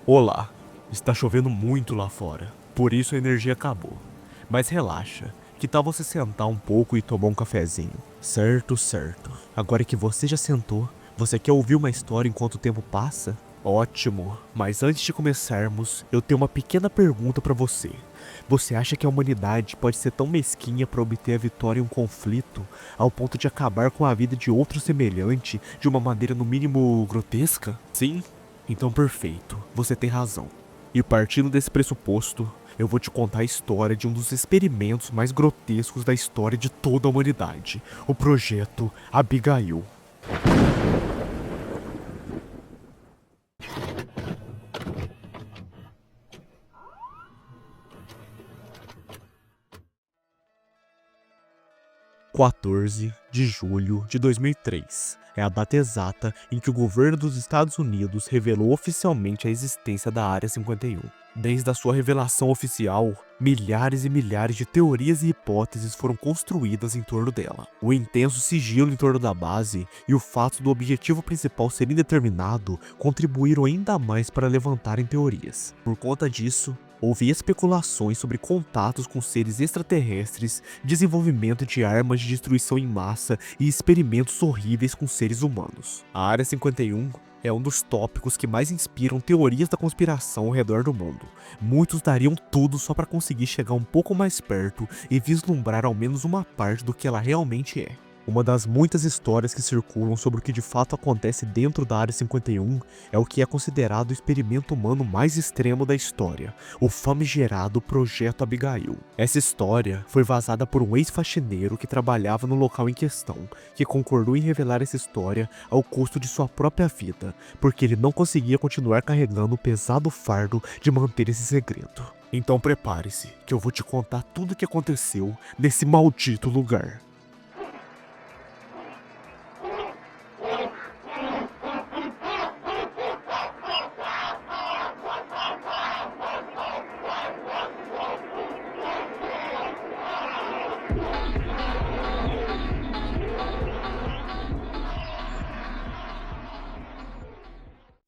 Olá, está chovendo muito lá fora, por isso a energia acabou. Mas relaxa, que tal você sentar um pouco e tomar um cafezinho? Certo, certo. Agora que você já sentou, você quer ouvir uma história enquanto o tempo passa? Ótimo, mas antes de começarmos, eu tenho uma pequena pergunta para você. Você acha que a humanidade pode ser tão mesquinha para obter a vitória em um conflito, ao ponto de acabar com a vida de outro semelhante de uma maneira no mínimo grotesca? Sim? Então perfeito, você tem razão. E partindo desse pressuposto, eu vou te contar a história de um dos experimentos mais grotescos da história de toda a humanidade, o Projeto Abigail. 14 de julho de 2003 é a data exata em que o governo dos Estados Unidos revelou oficialmente a existência da Área 51. Desde a sua revelação oficial, milhares e milhares de teorias e hipóteses foram construídas em torno dela. O intenso sigilo em torno da base e o fato do objetivo principal ser indeterminado contribuíram ainda mais para levantarem teorias. Por conta disso, houve especulações sobre contatos com seres extraterrestres, desenvolvimento de armas de destruição em massa e experimentos horríveis com seres humanos. A Área 51 é um dos tópicos que mais inspiram teorias da conspiração ao redor do mundo. Muitos dariam tudo só para conseguir chegar um pouco mais perto e vislumbrar ao menos uma parte do que ela realmente é. Uma das muitas histórias que circulam sobre o que de fato acontece dentro da Área 51 é o que é considerado o experimento humano mais extremo da história, o famigerado Projeto Abigail. Essa história foi vazada por um ex-faxineiro que trabalhava no local em questão, que concordou em revelar essa história ao custo de sua própria vida, porque ele não conseguia continuar carregando o pesado fardo de manter esse segredo. Então prepare-se, que eu vou te contar tudo o que aconteceu nesse maldito lugar.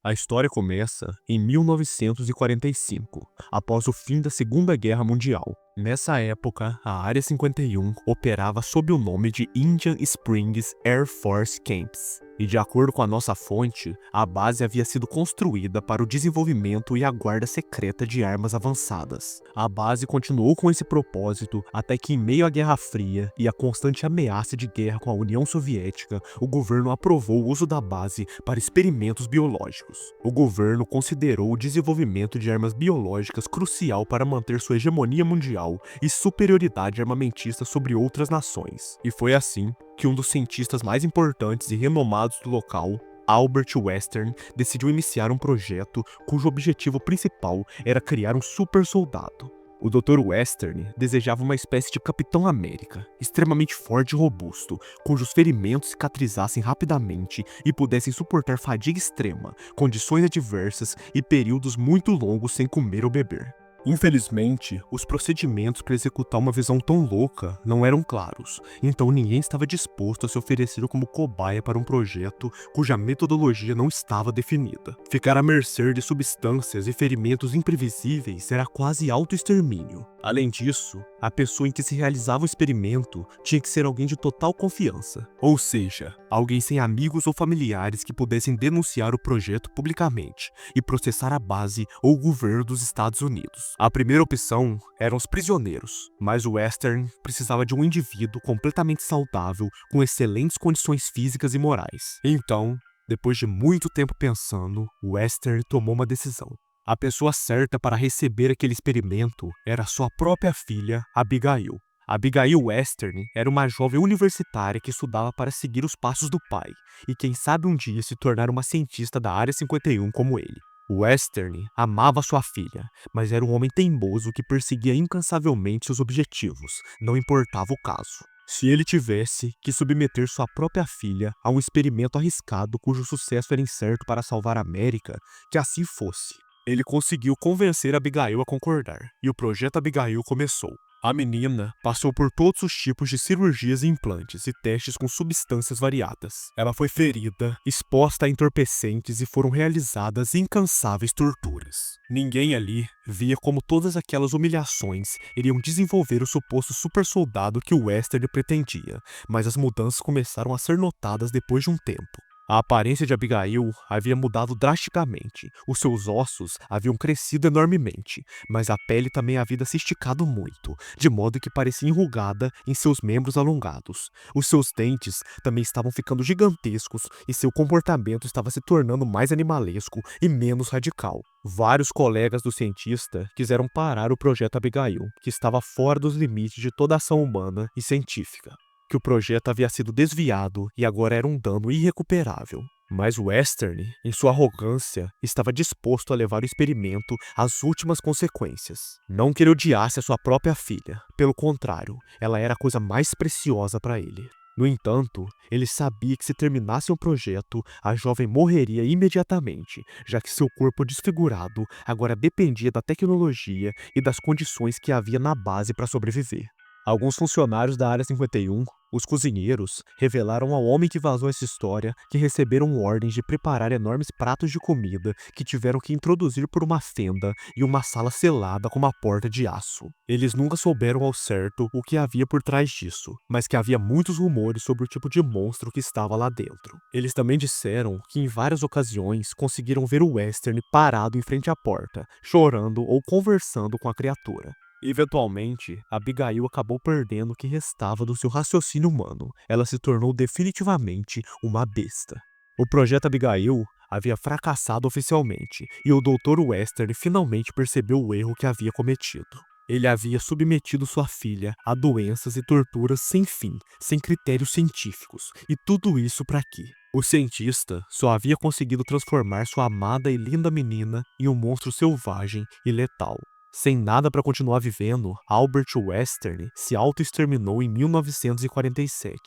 A história começa em 1945, após o fim da Segunda Guerra Mundial. Nessa época, a Área 51 operava sob o nome de Indian Springs Air Force Camps. E de acordo com a nossa fonte, a base havia sido construída para o desenvolvimento e a guarda secreta de armas avançadas. A base continuou com esse propósito até que, em meio à Guerra Fria e à constante ameaça de guerra com a União Soviética, o governo aprovou o uso da base para experimentos biológicos. O governo considerou o desenvolvimento de armas biológicas crucial para manter sua hegemonia mundial e superioridade armamentista sobre outras nações. E foi assim que um dos cientistas mais importantes e renomados do local, Albert Western, decidiu iniciar um projeto cujo objetivo principal era criar um super soldado. O Dr. Western desejava uma espécie de Capitão América, extremamente forte e robusto, cujos ferimentos cicatrizassem rapidamente e pudessem suportar fadiga extrema, condições adversas e períodos muito longos sem comer ou beber. Infelizmente, os procedimentos para executar uma visão tão louca não eram claros, então ninguém estava disposto a se oferecer como cobaia para um projeto cuja metodologia não estava definida. Ficar à mercê de substâncias e ferimentos imprevisíveis era quase autoextermínio. Além disso, a pessoa em que se realizava o experimento tinha que ser alguém de total confiança, ou seja, alguém sem amigos ou familiares que pudessem denunciar o projeto publicamente e processar a base ou o governo dos Estados Unidos. A primeira opção eram os prisioneiros, mas o Western precisava de um indivíduo completamente saudável com excelentes condições físicas e morais. Então, depois de muito tempo pensando, Western tomou uma decisão. A pessoa certa para receber aquele experimento era sua própria filha, Abigail. Abigail Western era uma jovem universitária que estudava para seguir os passos do pai, e quem sabe um dia se tornar uma cientista da Área 51 como ele. Western amava sua filha, mas era um homem teimoso que perseguia incansavelmente seus objetivos, não importava o caso. Se ele tivesse que submeter sua própria filha a um experimento arriscado cujo sucesso era incerto para salvar a América, que assim fosse. Ele conseguiu convencer Abigail a concordar, e o projeto Abigail começou. A menina passou por todos os tipos de cirurgias e implantes e testes com substâncias variadas. Ela foi ferida, exposta a entorpecentes e foram realizadas incansáveis torturas. Ninguém ali via como todas aquelas humilhações iriam desenvolver o suposto supersoldado que o Western pretendia, mas as mudanças começaram a ser notadas depois de um tempo. A aparência de Abigail havia mudado drasticamente. Os seus ossos haviam crescido enormemente, mas a pele também havia se esticado muito, de modo que parecia enrugada em seus membros alongados. Os seus dentes também estavam ficando gigantescos e seu comportamento estava se tornando mais animalesco e menos radical. Vários colegas do cientista quiseram parar o projeto Abigail, que estava fora dos limites de toda ação humana e científica. Que o projeto havia sido desviado e agora era um dano irrecuperável. Mas Western, em sua arrogância, estava disposto a levar o experimento às últimas consequências. Não que ele odiasse a sua própria filha, pelo contrário, ela era a coisa mais preciosa para ele. No entanto, ele sabia que se terminasse o projeto, a jovem morreria imediatamente, já que seu corpo desfigurado agora dependia da tecnologia e das condições que havia na base para sobreviver. Alguns funcionários da Área 51, os cozinheiros, revelaram ao homem que vazou essa história que receberam ordens de preparar enormes pratos de comida que tiveram que introduzir por uma fenda e uma sala selada com uma porta de aço. Eles nunca souberam ao certo o que havia por trás disso, mas que havia muitos rumores sobre o tipo de monstro que estava lá dentro. Eles também disseram que em várias ocasiões conseguiram ver o Western parado em frente à porta, chorando ou conversando com a criatura. Eventualmente, Abigail acabou perdendo o que restava do seu raciocínio humano. Ela se tornou definitivamente uma besta. O projeto Abigail havia fracassado oficialmente, e o Dr. Western finalmente percebeu o erro que havia cometido. Ele havia submetido sua filha a doenças e torturas sem fim, sem critérios científicos, e tudo isso para quê? O cientista só havia conseguido transformar sua amada e linda menina em um monstro selvagem e letal. Sem nada para continuar vivendo, Albert Western se auto-exterminou em 1947,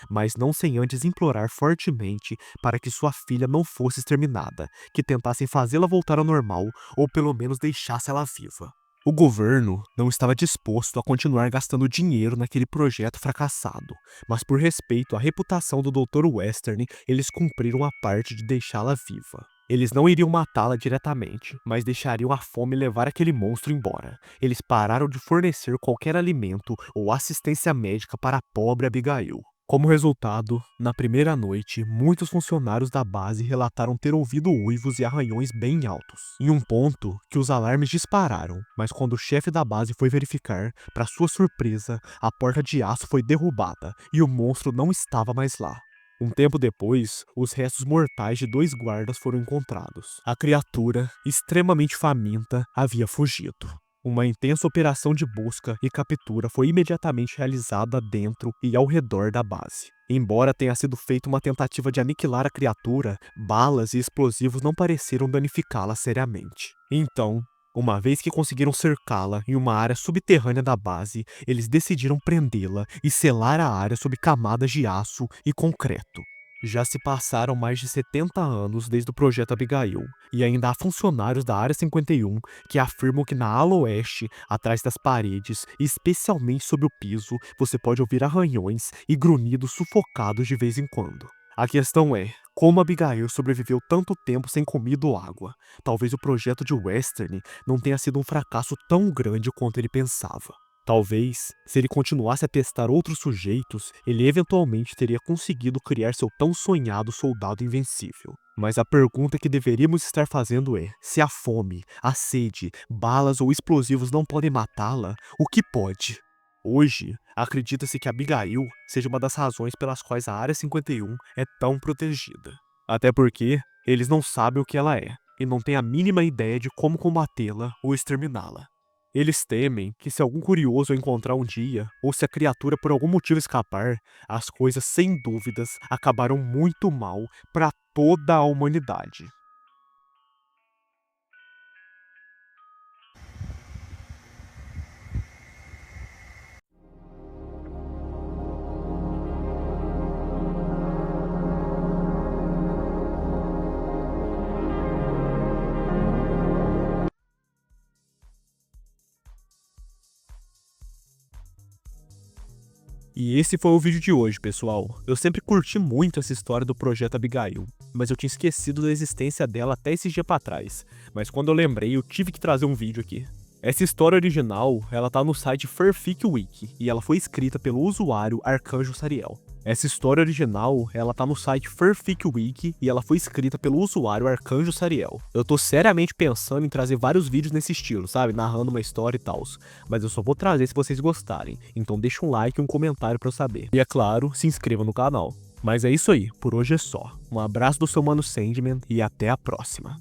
mas não sem antes implorar fortemente para que sua filha não fosse exterminada, que tentassem fazê-la voltar ao normal ou pelo menos deixasse ela viva. O governo não estava disposto a continuar gastando dinheiro naquele projeto fracassado, mas por respeito à reputação do Dr. Western, eles cumpriram a parte de deixá-la viva. Eles não iriam matá-la diretamente, mas deixariam a fome levar aquele monstro embora. Eles pararam de fornecer qualquer alimento ou assistência médica para a pobre Abigail. Como resultado, na primeira noite, muitos funcionários da base relataram ter ouvido uivos e arranhões bem altos, em um ponto que os alarmes dispararam, mas quando o chefe da base foi verificar, para sua surpresa, a porta de aço foi derrubada e o monstro não estava mais lá. Um tempo depois, os restos mortais de 2 guardas foram encontrados. A criatura, extremamente faminta, havia fugido. Uma intensa operação de busca e captura foi imediatamente realizada dentro e ao redor da base. Embora tenha sido feita uma tentativa de aniquilar a criatura, balas e explosivos não pareceram danificá-la seriamente. Então, uma vez que conseguiram cercá-la em uma área subterrânea da base, eles decidiram prendê-la e selar a área sob camadas de aço e concreto. Já se passaram mais de 70 anos desde o projeto Abigail, e ainda há funcionários da Área 51 que afirmam que na ala oeste, atrás das paredes e especialmente sob o piso, você pode ouvir arranhões e grunhidos sufocados de vez em quando. A questão é, como Abigail sobreviveu tanto tempo sem comida ou água? Talvez o projeto de Western não tenha sido um fracasso tão grande quanto ele pensava. Talvez, se ele continuasse a testar outros sujeitos, ele eventualmente teria conseguido criar seu tão sonhado soldado invencível. Mas a pergunta que deveríamos estar fazendo é: se a fome, a sede, balas ou explosivos não podem matá-la, o que pode? Hoje, acredita-se que Abigail seja uma das razões pelas quais a Área 51 é tão protegida. Até porque eles não sabem o que ela é, e não têm a mínima ideia de como combatê-la ou exterminá-la. Eles temem que se algum curioso a encontrar um dia, ou se a criatura por algum motivo escapar, as coisas sem dúvidas acabarão muito mal para toda a humanidade. E esse foi o vídeo de hoje, pessoal. Eu sempre curti muito essa história do Projeto Abigail, mas eu tinha esquecido da existência dela até esses dias pra trás. Mas quando eu lembrei, eu tive que trazer um vídeo aqui. Essa história original, ela tá no site Furfic Wiki, e ela foi escrita pelo usuário Arcanjo Sariel. Essa história original, ela tá no site Furfic Wiki e ela foi escrita pelo usuário Arcanjo Sariel. Eu tô seriamente pensando em trazer vários vídeos nesse estilo, sabe? Narrando uma história e tal. Mas eu só vou trazer se vocês gostarem. Então deixa um like e um comentário pra eu saber. E é claro, se inscreva no canal. Mas é isso aí, por hoje é só. Um abraço do seu mano Sandman e até a próxima.